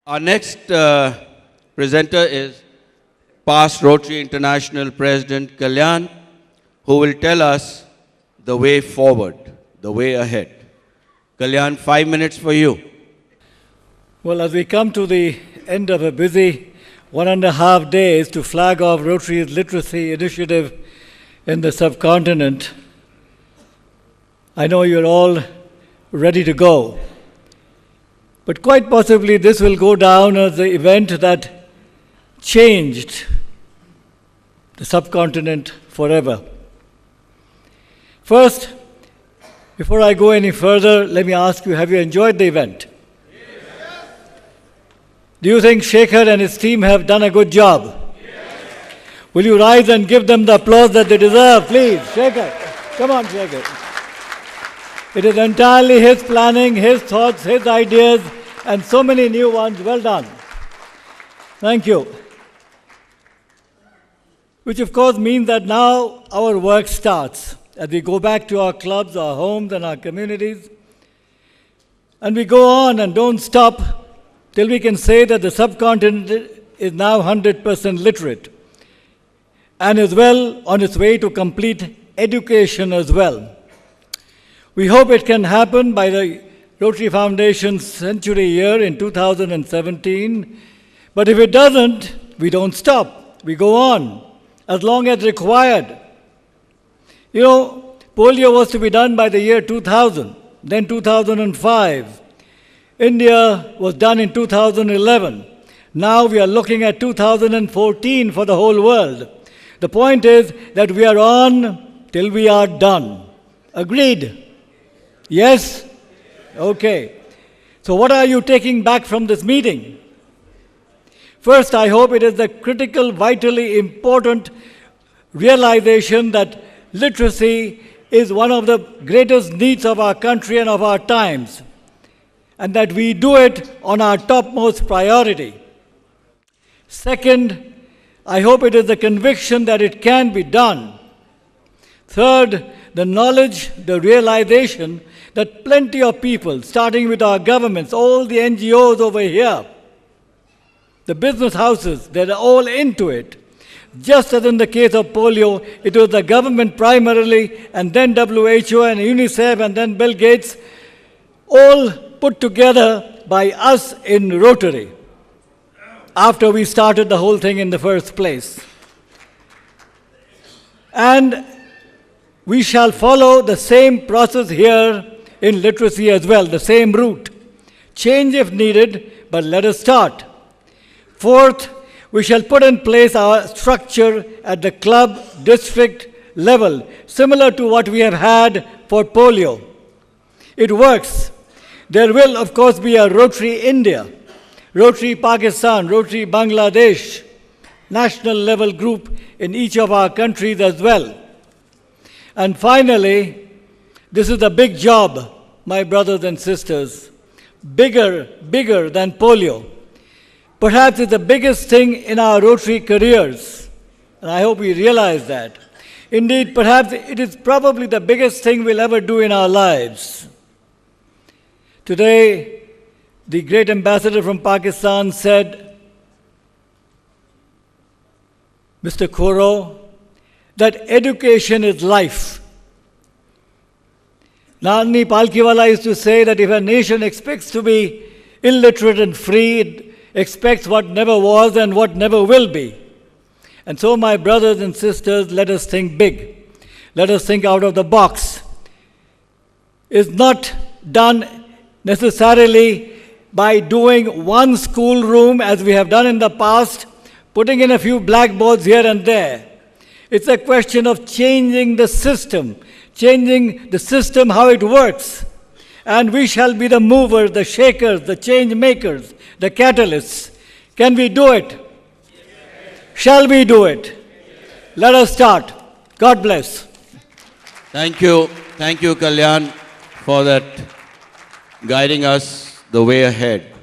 Our next presenter is past Rotary International President Kalyan, who will tell us the way forward, the way ahead. Kalyan, 5 minutes for you. Well, as we come to the end of a busy 1.5 days to flag off Rotary's literacy initiative in the subcontinent, I know you're all ready to go. But quite possibly this will go down as the event that changed the subcontinent forever. First, before I go any further, let me ask you, have you enjoyed the event? Yes. Do you think Shekhar and his team have done a good job? Yes. Will you rise and give them the applause that they deserve, please? Shekhar, come on, Shekhar. It is entirely his planning, his thoughts, his ideas, and so many new ones. Well done. Thank you. Which of course means that now our work starts as we go back to our clubs, our homes, and our communities. And we go on and don't stop till we can say that the subcontinent is now 100% literate and is well on its way to complete education as well. We hope it can happen by the Rotary Foundation's century year in 2017. But if it doesn't, we don't stop. We go on as long as required. You know, polio was to be done by the year 2000, then 2005. India was done in 2011. Now we are looking at 2014 for the whole world. The point is that we are on till we are done. Agreed? Yes? Okay. So what are you taking back from this meeting? First, I hope it is the critical, vitally important realization that literacy is one of the greatest needs of our country and of our times, and that we do it on our topmost priority. Second, I hope it is the conviction that it can be done. Third, the knowledge, the realization that plenty of people, starting with our governments, all the NGOs over here, the business houses, they're all into it. Just as in the case of polio, it was the government primarily, and then WHO and UNICEF, and then Bill Gates, all put together by us in Rotary, after we started the whole thing in the first place. And we shall follow the same process here in literacy as well, the same route. Change if needed, but let us start. Fourth, we shall put in place our structure at the club district level, similar to what we have had for polio. It works. There will, of course, be a Rotary India, Rotary Pakistan, Rotary Bangladesh, national level group in each of our countries as well. And finally, this is a big job, my brothers and sisters, bigger than polio. Perhaps it's the biggest thing in our Rotary careers, and I hope we realize that. Indeed, perhaps it is probably the biggest thing we'll ever do in our lives. Today, the great ambassador from Pakistan said, Mr. Khoro, that education is life. Nani Palkiwala used to say that if a nation expects to be illiterate and free, it expects what never was and what never will be. And so, my brothers and sisters, let us think big. Let us think out of the box. It's not done necessarily by doing one schoolroom as we have done in the past, putting in a few blackboards here and there. It's a question of changing the system how it works. And we shall be the movers, the shakers, the change makers, the catalysts. Can we do it? Yes. Shall we do it? Yes. Let us start. God bless. Thank you, Kalyan, for that guiding us the way ahead.